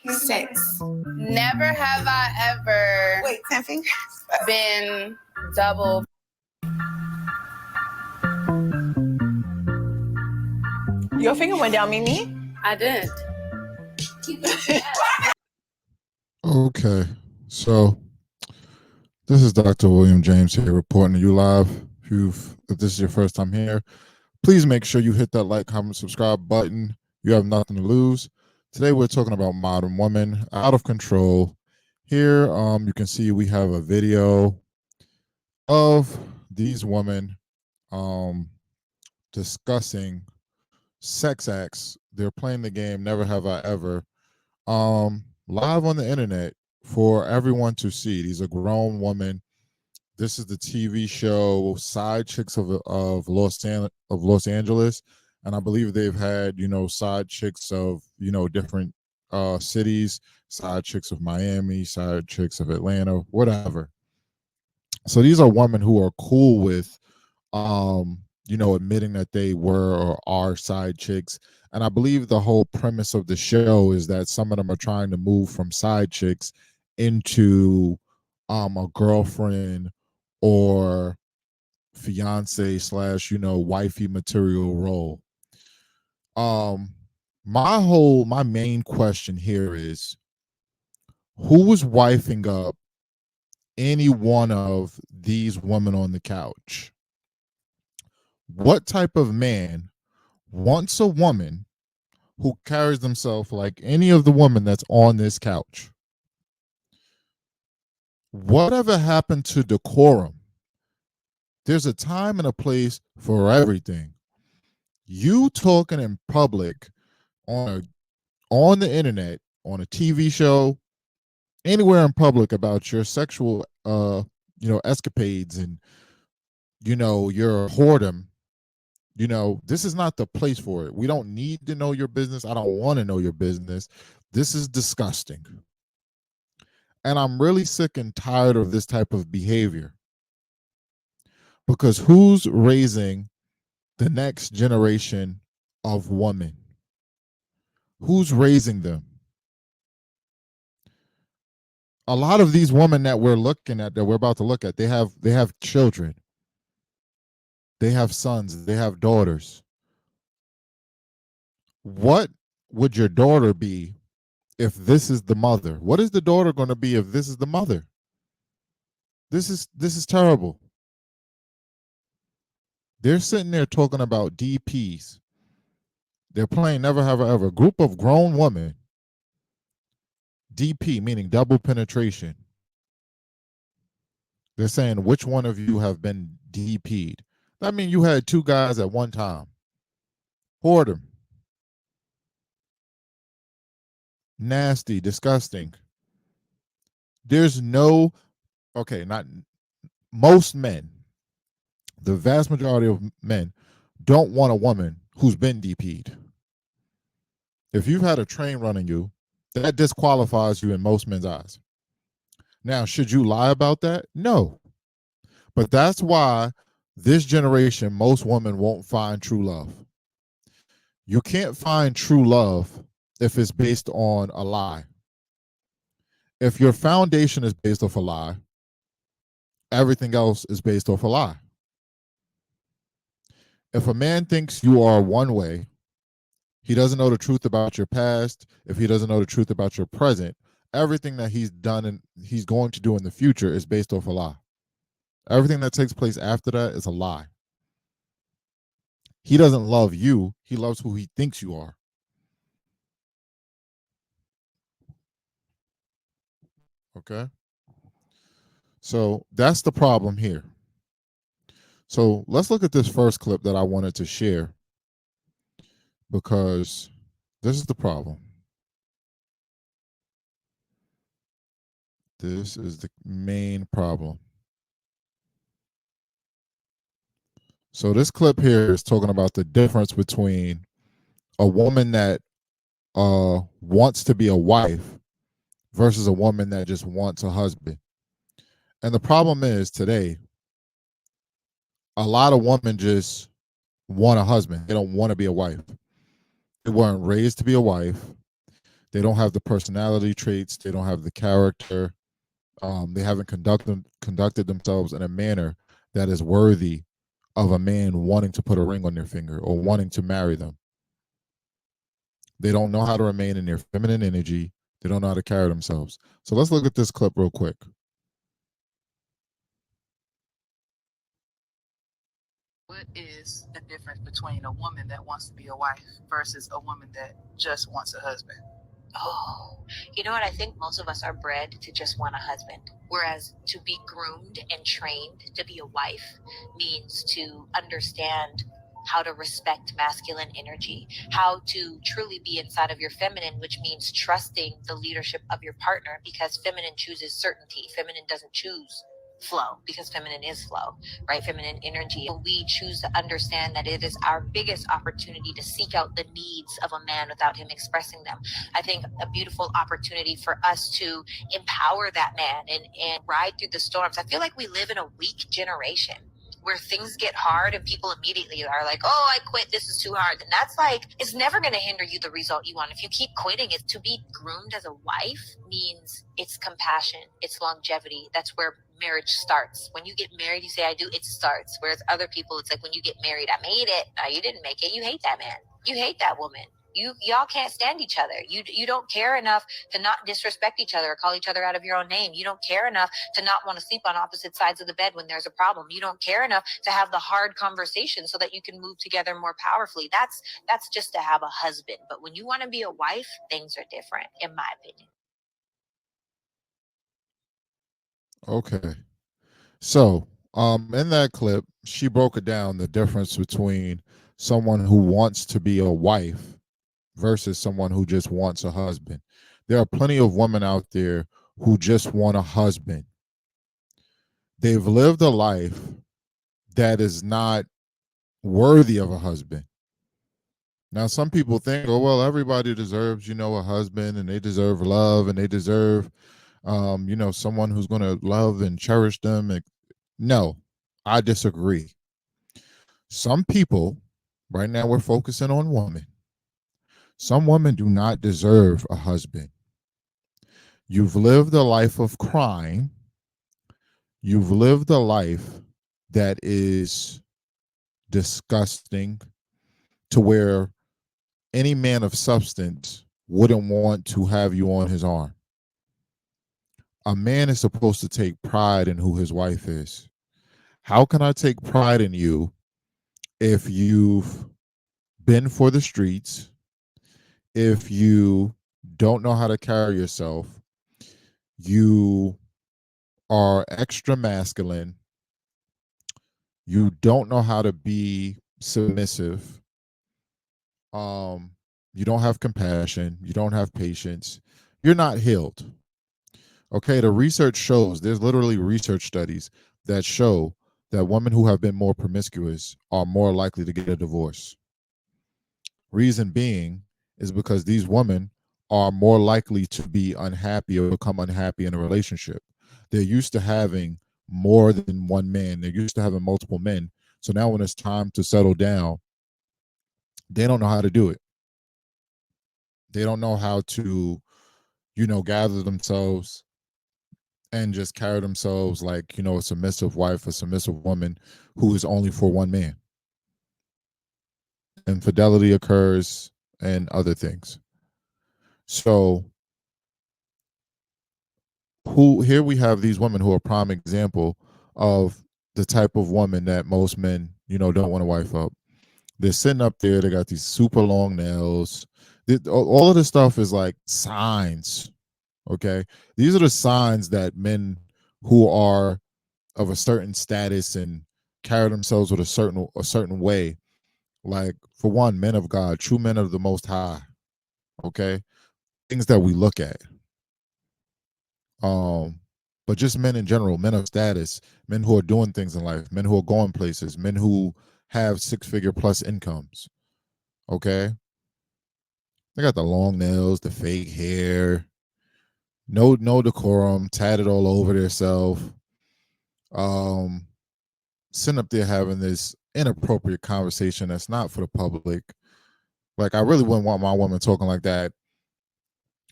6. Never have I ever 10 fingers. been double. Your finger went down, Mimi. I didn't. Okay, so this is Dr. William James here reporting to you live. If this is your first time here, please make sure you hit that like, comment, subscribe button. You have nothing to lose. Today we're talking about modern women, out of control. Here, you can see we have a video of these women discussing sex acts. They're playing the game Never Have I Ever live on the internet for everyone to see. These are grown women. This is the TV show Side Chicks of Los Angeles, and I believe they've had side chicks of different cities, side chicks of Miami, side chicks of Atlanta, whatever. So these are women who are cool with admitting that they were or are side chicks. And I believe the whole premise of the show is that some of them are trying to move from side chicks into a girlfriend or fiance slash wifey material role. My main question here is, who is wifing up any one of these women on the couch? What type of man wants a woman who carries themselves like any of the women that's on this couch? Whatever happened to decorum? There's a time and a place for everything. You talking in public on the internet, on a TV show, anywhere in public about your sexual escapades and your whoredom, this is not the place for it. We don't need to know your business. I don't want to know your business. This is disgusting. And I'm really sick and tired of this type of behavior. Because who's raising the next generation of women? Who's raising them? A lot of these women that we're about to look at, they have children. They have sons, they have daughters. What would your daughter be if this is the mother? What is the daughter going to be if this is the mother? This is terrible. They're sitting there talking about DPs. They're playing Never Have I Ever. A group of grown women. DP, meaning double penetration. They're saying, which one of you have been DP'd? That means you had two guys at one time. Whoredom. Nasty, disgusting. There's not most men, the vast majority of men don't want a woman who's been DP'd. If you've had a train running you, that disqualifies you in most men's eyes. Now, should you lie about that? No. But that's why this generation, most women won't find true love. You can't find true love if it's based on a lie. If your foundation is based off a lie, everything else is based off a lie. If a man thinks you are one way, he doesn't know the truth about your past. If he doesn't know the truth about your present, everything that he's done and he's going to do in the future is based off a lie. Everything that takes place after that is a lie. He doesn't love you. He loves who he thinks you are. Okay? So that's the problem here. So let's look at this first clip that I wanted to share, because this is the problem. This is the main problem. So this clip here is talking about the difference between a woman that wants to be a wife versus a woman that just wants a husband. And the problem is today, a lot of women just want a husband. They don't want to be a wife. They weren't raised to be a wife. They don't have the personality traits. They don't have the character. They haven't conducted themselves in a manner that is worthy of a man wanting to put a ring on their finger or wanting to marry them. They don't know how to remain in their feminine energy. They don't know how to carry themselves. So let's look at this clip real quick. What is the difference between a woman that wants to be a wife versus a woman that just wants a husband? Oh, you know what? I think most of us are bred to just want a husband. Whereas to be groomed and trained to be a wife means to understand how to respect masculine energy, how to truly be inside of your feminine, which means trusting the leadership of your partner, because feminine chooses certainty. Feminine doesn't choose flow, because feminine is flow, right? Feminine energy. We choose to understand that it is our biggest opportunity to seek out the needs of a man without him expressing them. I think a beautiful opportunity for us to empower that man and ride through the storms. I feel like we live in a weak generation where things get hard and people immediately are like, oh, I quit, this is too hard. And that's like, it's never going to hinder you the result you want. If you keep quitting, it to be groomed as a wife means it's compassion, it's longevity. That's where marriage starts. When you get married, you say, I do, it starts. Whereas other people, it's like, when you get married, I made it. No, you didn't make it. You hate that man. You hate that woman. Y'all can't stand each other. You don't care enough to not disrespect each other or call each other out of your own name. You don't care enough to not want to sleep on opposite sides of the bed when there's a problem. You don't care enough to have the hard conversation so that you can move together more powerfully. That's just to have a husband. But when you want to be a wife, things are different, in my opinion. Okay. So, in that clip, she broke it down the difference between someone who wants to be a wife versus someone who just wants a husband. There are plenty of women out there who just want a husband. They've lived a life that is not worthy of a husband. Now, some people think, oh, well, everybody deserves, a husband, and they deserve love, and they deserve, someone who's going to love and cherish them. And no, I disagree. Some people, right now, we're focusing on women. Some women do not deserve a husband. You've lived a life of crime. You've lived a life that is disgusting, to where any man of substance wouldn't want to have you on his arm. A man is supposed to take pride in who his wife is. How can I take pride in you if you've been for the streets, if you don't know how to carry yourself, you are extra masculine, you don't know how to be submissive, you don't have compassion, you don't have patience, you're not healed. Okay, the research shows, there's literally research studies that show that women who have been more promiscuous are more likely to get a divorce. Reason being is because these women are more likely to be unhappy or become unhappy in a relationship. They're used to having more than one man, they're used to having multiple men. So now when it's time to settle down, they don't know how to do it. They don't know how to, gather themselves and just carry themselves like, a submissive wife, a submissive woman who is only for one man. Infidelity occurs and other things. So here we have these women who are prime example of the type of woman that most men, don't want to wife up. They're sitting up there, they got these super long nails. All of this stuff is like signs. Okay. These are the signs that men who are of a certain status and carry themselves with a certain way. Like, for one, men of God, true men of the Most High. Okay, things that we look at. But just men in general, men of status, men who are doing things in life, men who are going places, men who have 6-figure plus incomes. Okay, they got the long nails, the fake hair, no decorum, tatted all over themselves. Sitting up there having this inappropriate conversation that's not for the public. Like, I really wouldn't want my woman talking like that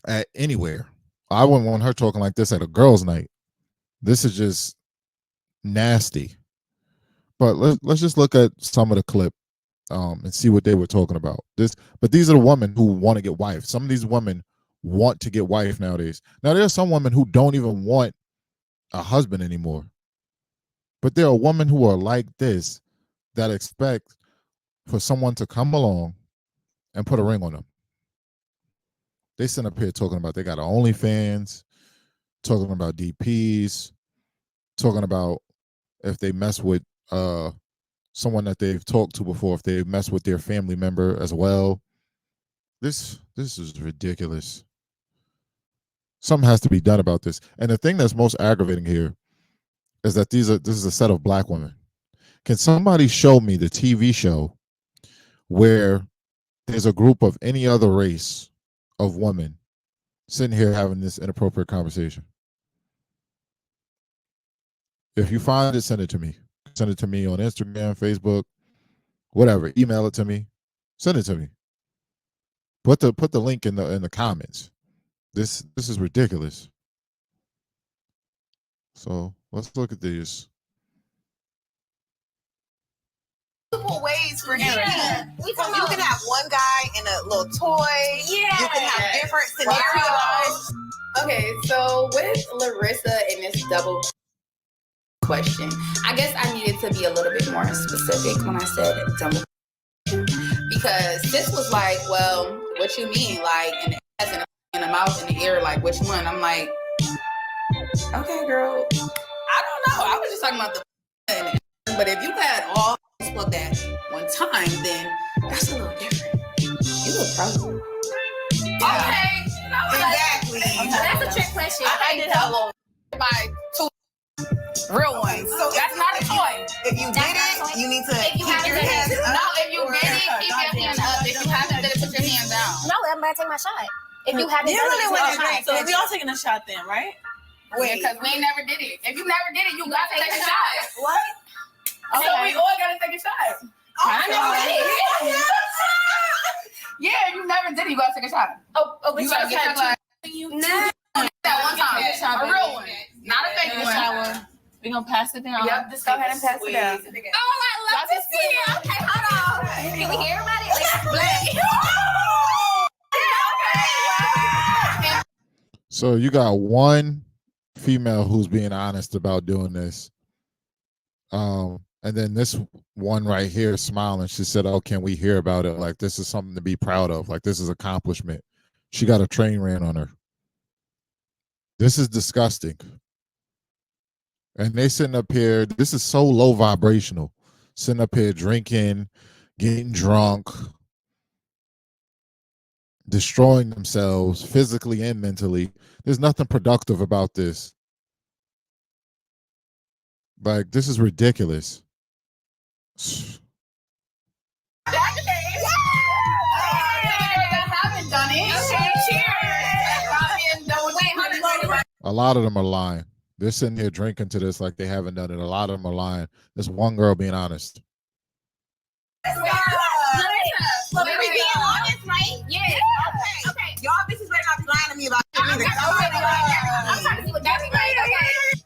at anywhere. I wouldn't want her talking like this at a girls' night. This is just nasty. But let's just look at some of the clip and see what they were talking about. But these are the women who want to get wife. Some of these women want to get wife nowadays. Now there are some women who don't even want a husband anymore. But there are women who are like this that expect for someone to come along and put a ring on them. They sit up here talking about they got OnlyFans, talking about DPs, talking about if they mess with someone that they've talked to before, if they mess with their family member as well. This is ridiculous. Something has to be done about this. And the thing that's most aggravating here is that this is a set of black women. Can somebody show me the TV show where there's a group of any other race of women sitting here having this inappropriate conversation? If you find it, send it to me. Send it to me on Instagram, Facebook, whatever. Email it to me. Send it to me. Put the link in the comments. This is ridiculous. So let's look at these. Multiple ways for him. Yeah. You can have one guy and a little toy. Yeah. You can have different scenarios. Okay, so with Larissa and this double question, I guess I needed to be a little bit more specific when I said double, because this was like, well, what you mean? Like, in the ass, in the mouth, in the ear, like, which one? I'm like, okay, girl, I don't know. I was just talking about the, but if you had all plugged at one time, then that's a little different. You look probably. Yeah. Okay. Exactly. Okay. That's a trick question. I did have a little by two real ones. So that's not a toy. If you did it, you need to If you keep haven't your done it, hands up. No, if you did it, keep your hand up. If you haven't done it, put your hand down. No, I'm about to take my shot. If you haven't done it, really take my wouldn't shot. drink. So we all taking a shot then, right? Wait. Because we ain't never did it. If you never did it, you gotta take a shot. What? So we all gotta take a shot. I never did it. Yeah, if you never did it, you gotta take a shot. You gotta get your glass. That one time. A real one. Not a fake one. We're gonna pass it down. Yep, just go ahead and pass it down. Oh, I love to see it. Okay, hold on. Can we hear about it? Like, So you got one female who's being honest about doing this. And then this one right here is smiling. She said, oh, can we hear about it? Like, this is something to be proud of. Like, this is accomplishment. She got a train ran on her. This is disgusting. And they sitting up here. This is so low vibrational. Sitting up here drinking, getting drunk, destroying themselves physically and mentally. There's nothing productive about this. Like, this is ridiculous. A lot of them are lying. They're sitting here drinking to this like they haven't done it. A lot of them are lying. There's one girl being honest. But we're being honest, right? Yeah. Okay. Y'all bitches better not be lying to me about it either. I'm trying to see what that's like.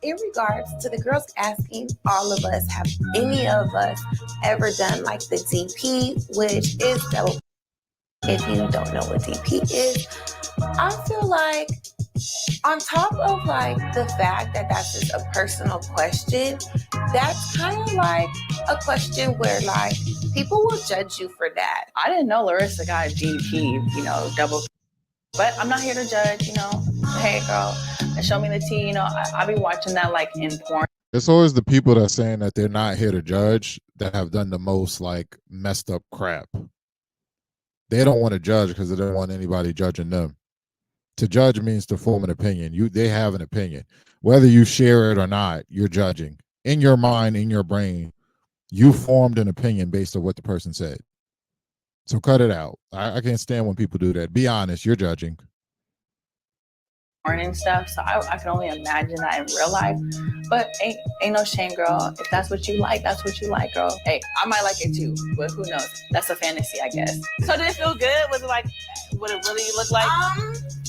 In regards to the girls asking, all of us, have any of us ever done like the DP, which is dope. If you don't know what DP is, I feel like on top of like the fact that that's just a personal question, that's kind of like a question where like people will judge you for that. I didn't know Larissa got DP, double. But I'm not here to judge, Hey, girl, and show me the tea. I be watching that like in porn. It's always the people that are saying that they're not here to judge that have done the most like messed up crap. They don't want to judge because they don't want anybody judging them. To judge means to form an opinion. They have an opinion. Whether you share it or not, you're judging. In your mind, in your brain, you formed an opinion based on what the person said. So cut it out. I can't stand when people do that. Be honest, you're judging. And stuff, so I can only imagine that in real life. But ain't no shame, girl. If that's what you like, that's what you like, girl. Hey, I might like it too, but who knows? That's a fantasy, I guess. So did it feel good? Was it like what it really looked like?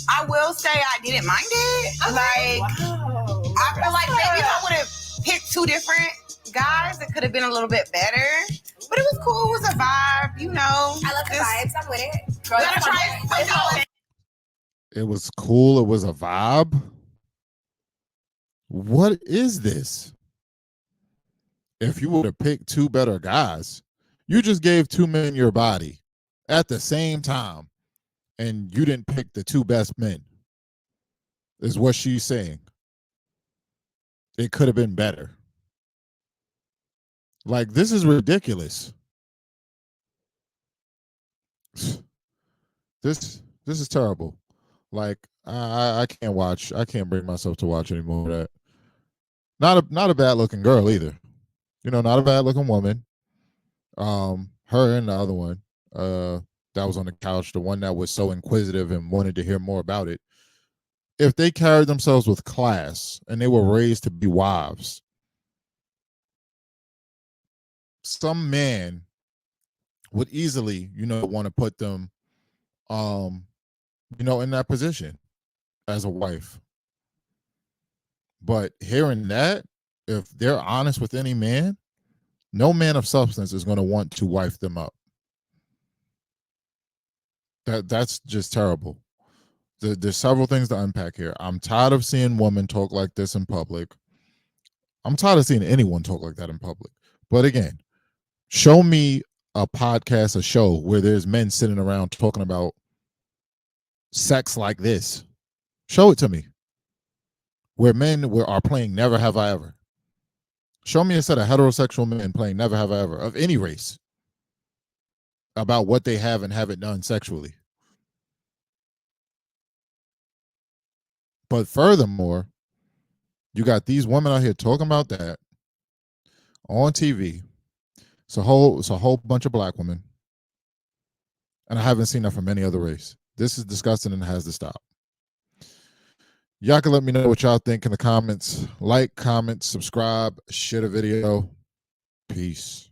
I will say I didn't mind it. Like, Wow. I feel like maybe if I would have picked two different guys, it could have been a little bit better. But it was cool. It was a vibe, you know. I love the vibes. I'm with it. Girl, Gotta that's try fun. it. It was cool. It was a vibe. What is this? If you would have picked two better guys, you just gave two men your body at the same time, and you didn't pick the two best men, is what she's saying. It could have been better. Like, this is ridiculous. This is terrible. Like, I can't watch. I can't bring myself to watch any more of that. Not a bad looking girl either. You know, not a bad looking woman. Her and the other one, that was on the couch, the one that was so inquisitive and wanted to hear more about it. If they carried themselves with class and they were raised to be wives, some man would easily, want to put them, in that position as a wife. But hearing that, if they're honest with any man, no man of substance is going to want to wife them up. That's just terrible. There's several things to unpack here. I'm tired of seeing women talk like this in public. I'm tired of seeing anyone talk like that in public. But again, show me a podcast, a show where there's men sitting around talking about sex like this. Show it to me. Where men are playing Never Have I Ever. Show me a set of heterosexual men playing Never Have I Ever of any race about what they have and haven't done sexually. But furthermore, you got these women out here talking about that on TV. It's a whole bunch of black women. And I haven't seen that from any other race. This is disgusting and has to stop. Y'all can let me know what y'all think in the comments. Like, comment, subscribe, share the video. Peace.